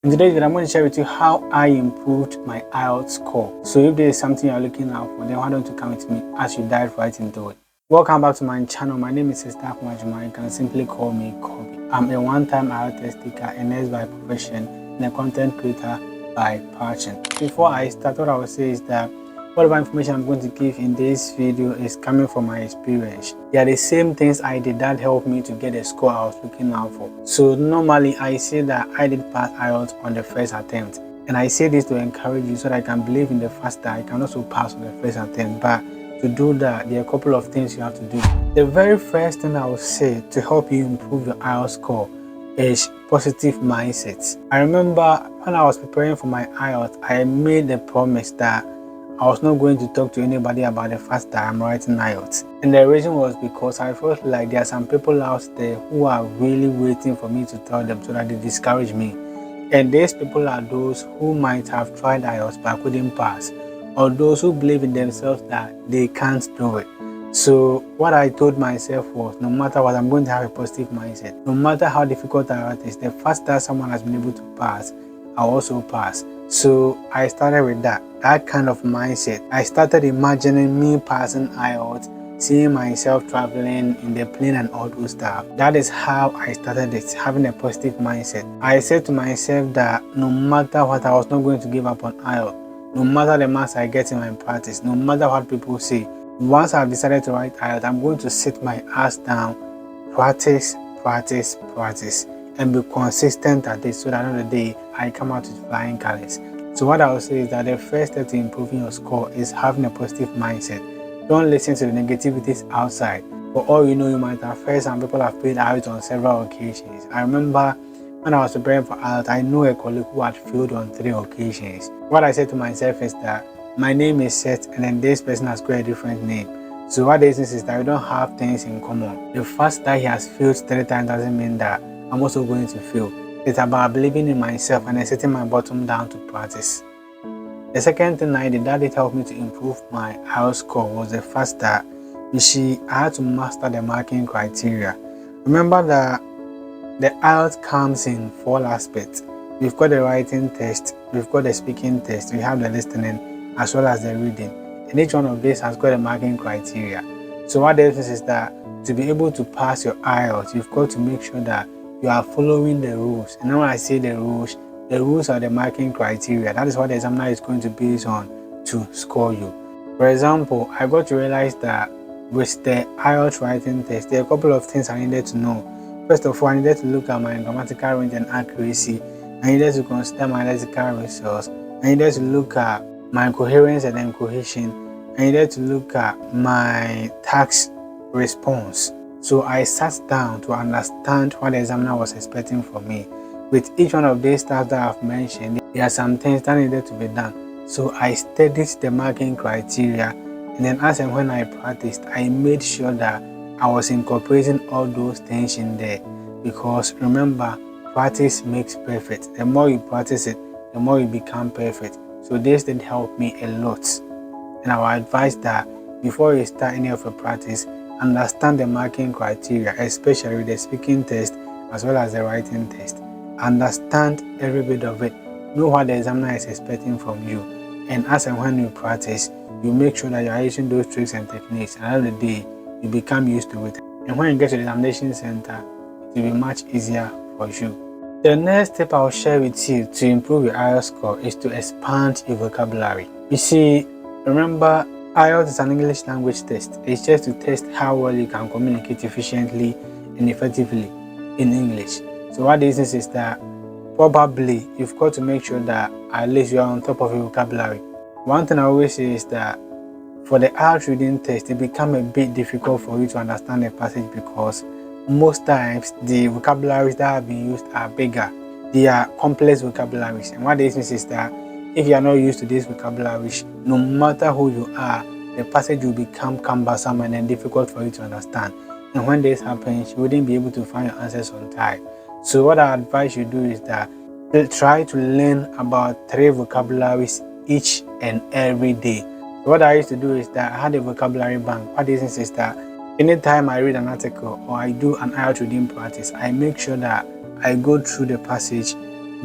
In today's video, I'm going to share with you how I improved my IELTS score. So if there is something you're looking out for, then why don't you come with me as you dive right into it. Welcome back to my channel. My name is Sister Majuma. You can simply call me Kobe. I'm a one-time IELTS test taker, a nurse by profession, and a content creator by passion. Before I start, what I will say is that whatever information I'm going to give in this video is coming from my experience. They are the same things I did that helped me to get the score I was looking out for. So normally I say that I did pass IELTS on the first attempt. And I say this to encourage you so that I can believe in the fact that I can also pass on the first attempt. But to do that, there are a couple of things you have to do. The very first thing I will say to help you improve your IELTS score is positive mindset. I remember when I was preparing for my IELTS, I made the promise that I was not going to talk to anybody about the fact that I'm writing IELTS. And the reason was because I felt like there are some people out there who are really waiting for me to tell them so that they discourage me. And these people are those who might have tried IELTS but couldn't pass, or those who believe in themselves that they can't do it. So what I told myself was, no matter what, I'm going to have a positive mindset. No matter how difficult IELTS is, the fact that someone has been able to pass, I'll also pass. So I started with that kind of mindset. I started imagining me passing IELTS, seeing myself traveling in the plane and all those stuff. That is how I started it, having a positive mindset. I said to myself that no matter what, I was not going to give up on IELTS. No matter the marks I get in my practice, no matter what people say, once I've decided to write IELTS, I'm going to sit my ass down, practice, and be consistent at it so that at the end of the day, I come out with flying colors. So what I will say is that the first step to improving your score is having a positive mindset. Don't listen to the negativities outside. For all you know, you might have heard some people have failed IELTS on several occasions. I remember when I was preparing for IELTS, I knew a colleague who had failed on 3 occasions. What I said to myself is that my name is set and then this person has got a different name. So what this is that we don't have things in common. The fact that he has failed 3 times doesn't mean that I'm also going to fail. It's about believing in myself and then setting my bottom down to practice. The second thing I did that helped me to improve my IELTS score was the fact that I had to master the marking criteria. Remember that the IELTS comes in 4 aspects. We've got the writing test, we've got the speaking test, we have the listening, as well as the reading. And each one of these has got a marking criteria. So what this is that to be able to pass your IELTS, you've got to make sure that you are following the rules. And when I say the rules are the marking criteria. That is what the examiner is going to base on to score you. For example, I got to realize that with the IELTS writing test, there are a couple of things I needed to know. First of all, I needed to look at my grammatical range and accuracy. I needed to consider my lexical resource. I needed to look at my coherence and then cohesion. I needed to look at my task response. So I sat down to understand what the examiner was expecting from me. With each one of these tasks that I've mentioned, there are some things that needed to be done. So I studied the marking criteria, and then as and when I practiced, I made sure that I was incorporating all those things in there. Because remember, practice makes perfect. The more you practice it, the more you become perfect. So this did help me a lot. And I would advise that before you start any of your practice, understand the marking criteria, especially the speaking test as well as the writing test. Understand every bit of it. Know what the examiner is expecting from you. And as and when you practice, you make sure that you are using those tricks and techniques. And at the end of the day, you become used to it. And when you get to the examination center, it will be much easier for you. The next tip I will share with you to improve your IELTS score is to expand your vocabulary. You see, remember, IELTS is an English language test. It's just to test how well you can communicate efficiently and effectively in English. So what this is that probably you've got to make sure that at least you are on top of your vocabulary. One thing I always say is that for the IELTS reading test, it becomes a bit difficult for you to understand the passage because most times the vocabularies that have been used are bigger. They are complex vocabularies. And what this means is that if you are not used to these vocabularies, no matter who you are, the passage will become cumbersome and then difficult for you to understand. And when this happens, you wouldn't be able to find your answers on time. So what I advise you do is that try to learn about 3 vocabularies each and every day. So what I used to do is that I had a vocabulary bank. What this is that anytime I read an article or I do an IELTS reading practice, I make sure that I go through the passage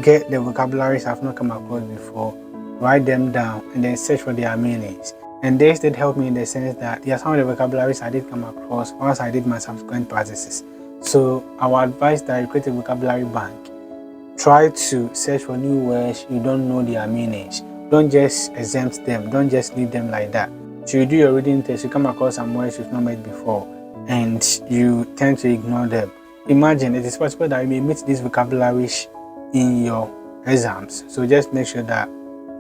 get the vocabularies I've not come across before, write them down, and then search for their meanings. And this did help me in the sense that there are some of the vocabularies I did come across once I did my subsequent practices. So I would advise that you create a vocabulary bank. Try to search for new words you don't know their meanings. Don't just exempt them. Don't just leave them like that. So you do your reading test, you come across some words you've not met before, and you tend to ignore them. Imagine it is possible that you may meet these vocabularies in your exams. So just make sure that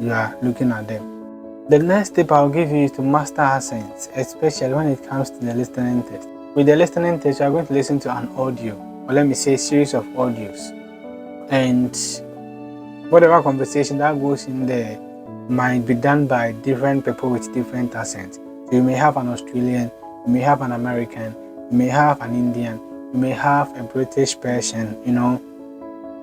you are looking at them. The next tip I'll give you is to master accents, especially when it comes to the listening test. With the listening test, you are going to listen to an audio, or let me say a series of audios. And whatever conversation that goes in there might be done by different people with different accents. So you may have an Australian, you may have an American, you may have an Indian, you may have a British person,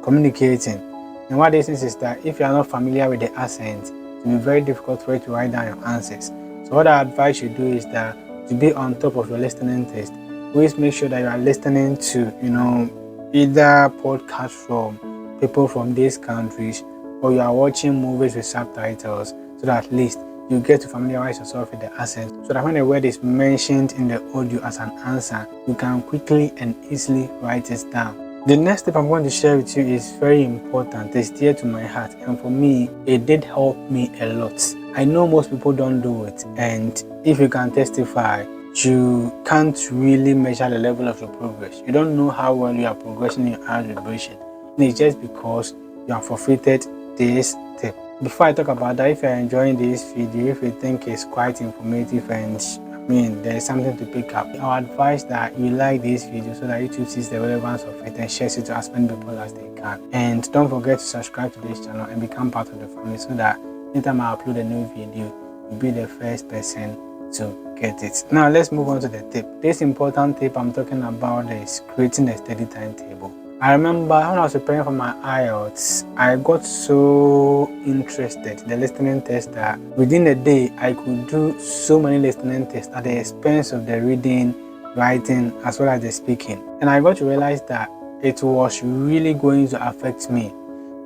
communicating. And what this is that if you are not familiar with the accent, it will be very difficult for you to write down your answers. So what I advise you do is that to be on top of your listening test, always make sure that you are listening to, either podcasts from people from these countries, or you are watching movies with subtitles, so that at least you get to familiarize yourself with the accent, so that when a word is mentioned in the audio as an answer, you can quickly and easily write it down. The next tip I'm going to share with you is very important. It's dear to my heart, and for me, it did help me a lot. I know most people don't do it, and if you can testify, you can't really measure the level of your progress. You don't know how well you are progressing in your IELTS preparation, and it's just because you have forfeited this tip. Before I talk about that, if you're enjoying this video, if you think it's quite informative and there is something to pick up, I would advise that you like this video so that YouTube sees the relevance of it and shares it to as many people as they can. And don't forget to subscribe to this channel and become part of the family, so that anytime I upload a new video, you'll be the first person to get it. Now let's move on to the tip. This important tip I'm talking about is creating a steady timetable. I remember when I was preparing for my IELTS, I got so interested in the listening test that within a day I could do so many listening tests at the expense of the reading, writing, as well as the speaking. And I got to realize that it was really going to affect me,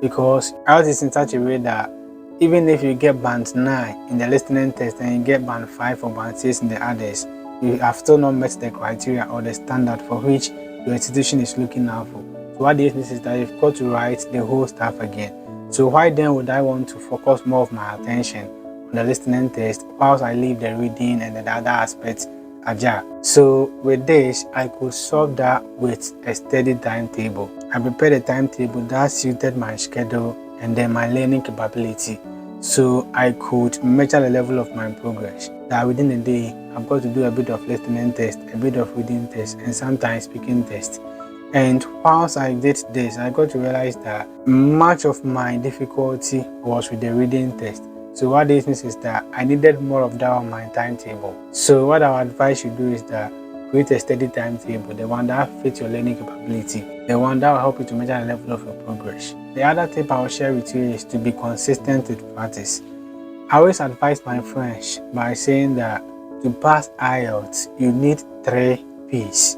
because IELTS is in such a way that even if you get band 9 in the listening test and you get band 5 or band 6 in the others, you have still not met the criteria or the standard for which your institution is looking out for. So what this means is that you've got to write the whole stuff again. So why then would I want to focus more of my attention on the listening test whilst I leave the reading and the other aspects ajar? So with this, I could solve that with a steady timetable. I prepared a timetable that suited my schedule and then my learning capability, so I could measure the level of my progress. That within a day, I've got to do a bit of listening test, a bit of reading test, and sometimes speaking test. And whilst I did this, I got to realize that much of my difficulty was with the reading test. So what this means is that I needed more of that on my timetable. So what I would advise you do is that create a steady timetable, the one that fits your learning capability, the one that will help you to measure the level of your progress. The other tip I will share with you is to be consistent with practice. I always advise my friends by saying that to pass IELTS, you need 3 P's,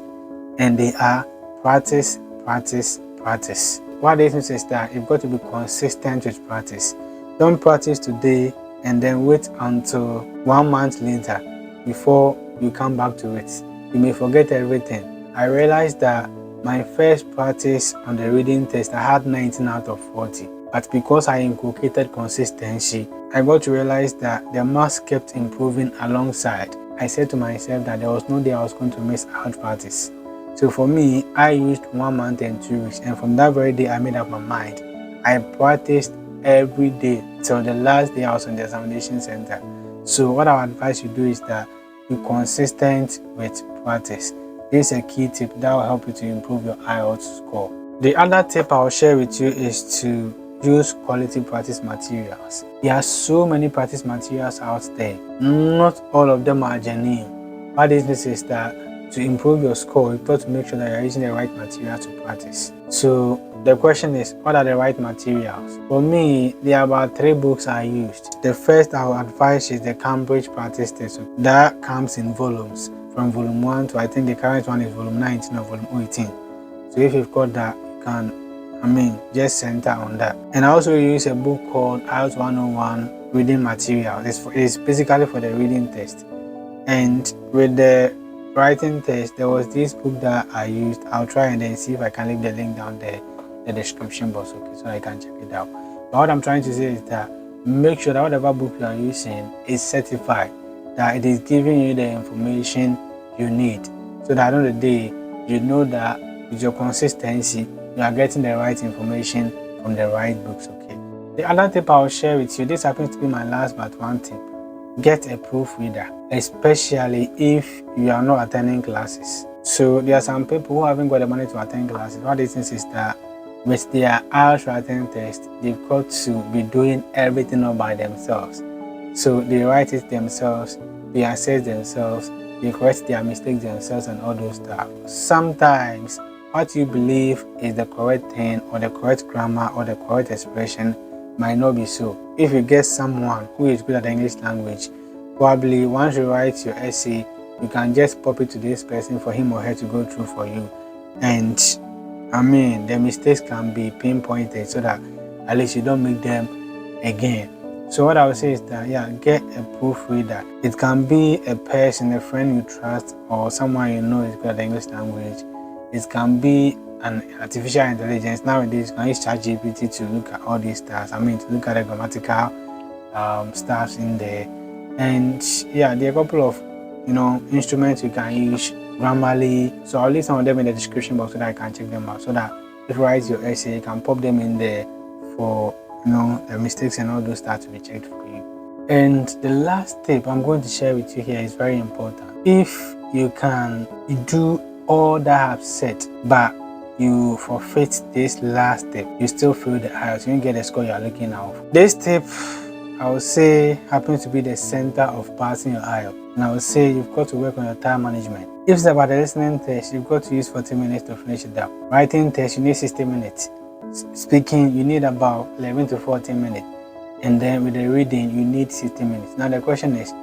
and they are practice, practice, practice. What this means is that you've got to be consistent with practice. Don't practice today and then wait until 1 month later before you come back to it. You may forget everything. I realized that my first practice on the reading test, I had 19 out of 40. But because I inculcated consistency, I got to realize that the marks kept improving alongside. I said to myself that there was no day I was going to miss out practice. So for me, I used 1 month and 2 weeks, and from that very day I made up my mind. I practiced every day till the last day I was in the examination center. So what I would advise you do is that be consistent with practice. This is a key tip that will help you to improve your IELTS score. The other tip I will share with you is to use quality practice materials. There are so many practice materials out there. Not all of them are genuine. What this means is that to improve your score, you've got to make sure that you're using the right material to practice. So the question is, what are the right materials? For me, there are about 3 books I used. The first I would advise is the Cambridge Practice Test. That comes in volumes, from volume 1 to I think the current one is volume 19 or volume 18. So if you've got that, you can just center on that. And I also use a book called IELTS 101 Reading Material. It's basically for the reading test. And with the writing test, there was this book that I used. I'll try and then see if I can leave the link down there in the description box, okay, so I can check it out. But what I'm trying to say is that make sure that whatever book you are using is certified, that it is giving you the information you need, so that at the end of the day, you know that with your consistency, you are getting the right information from the right books, okay. The other tip I'll share with you, this happens to be my last but one tip: get a proofreader, especially if you are not attending classes. So there are some people who haven't got the money to attend classes. What they think is that with their IELTS writing test, they've got to be doing everything all by themselves. So they write it themselves, they assess themselves, they correct their mistakes themselves and all those stuff. Sometimes what you believe is the correct thing or the correct grammar or the correct expression might not be so. If you get someone who is good at the English language, probably once you write your essay, you can just pop it to this person for him or her to go through for you. And the mistakes can be pinpointed so that at least you don't make them again. So what I would say is that, get a proofreader. It can be a person, a friend you trust, or someone you know is good at the English language. It can be an artificial intelligence. Nowadays, you can use ChatGPT to look at all these stuff. To look at the grammatical stuff in there. And there are a couple of instruments you can use, Grammarly. So I'll leave some of them in the description box so that I can check them out. So that if you write your essay, you can pop them in there for the mistakes and all those stuff to be checked for you. And the last tip I'm going to share with you here is very important. If you can do all that I've said, but you forfeit this last tip, you still fail the IELTS, you don't get the score you're looking out for. This tip, I would say, happens to be the center of passing your IELTS. And I would say you've got to work on your time management. If it's about the listening test, you've got to use 40 minutes to finish it up. Writing test, you need 60 minutes. Speaking, you need about 11 to 14 minutes. And then with the reading, you need 60 minutes. Now the question is,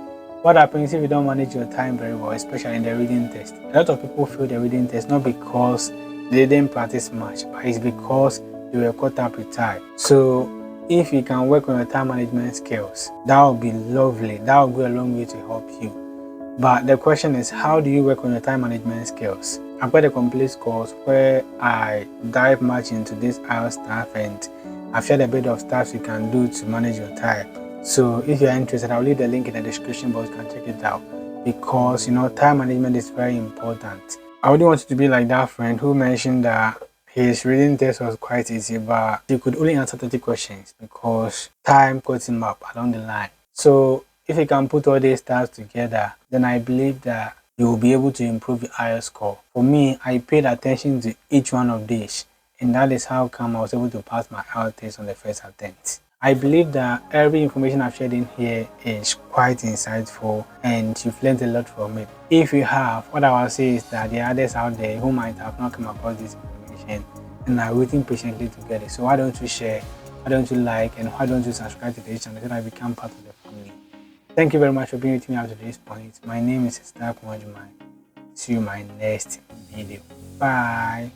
what happens if you don't manage your time very well, especially in the reading test? A lot of people fail the reading test not because they didn't practice much, but it's because they were caught up with time. So if you can work on your time management skills, that would be lovely. That will go a long way to help you. But the question is, how do you work on your time management skills? I've got a complete course where I dive much into this IELTS stuff, and I've shared a bit of stuff you can do to manage your time. So if you're interested, I'll leave the link in the description box. You can check it out, because time management is very important. I wouldn't want you to be like that friend who mentioned that his reading test was quite easy, but he could only answer 30 questions because time caught him up along the line. So if you can put all these stuff together, then I believe that you will be able to improve your IELTS score. For me, I paid attention to each one of these, and that is how come I was able to pass my IELTS test on the first attempt. I believe that every information I've shared in here is quite insightful and you've learned a lot from it. If you have, what I will say is that there are others out there who might have not come across this information and are waiting patiently to get it. So why don't you share, why don't you like, and why don't you subscribe to the channel so that I become part of the family. Thank you very much for being with me up to this point. My name is Sister Kumajumai. See you in my next video. Bye.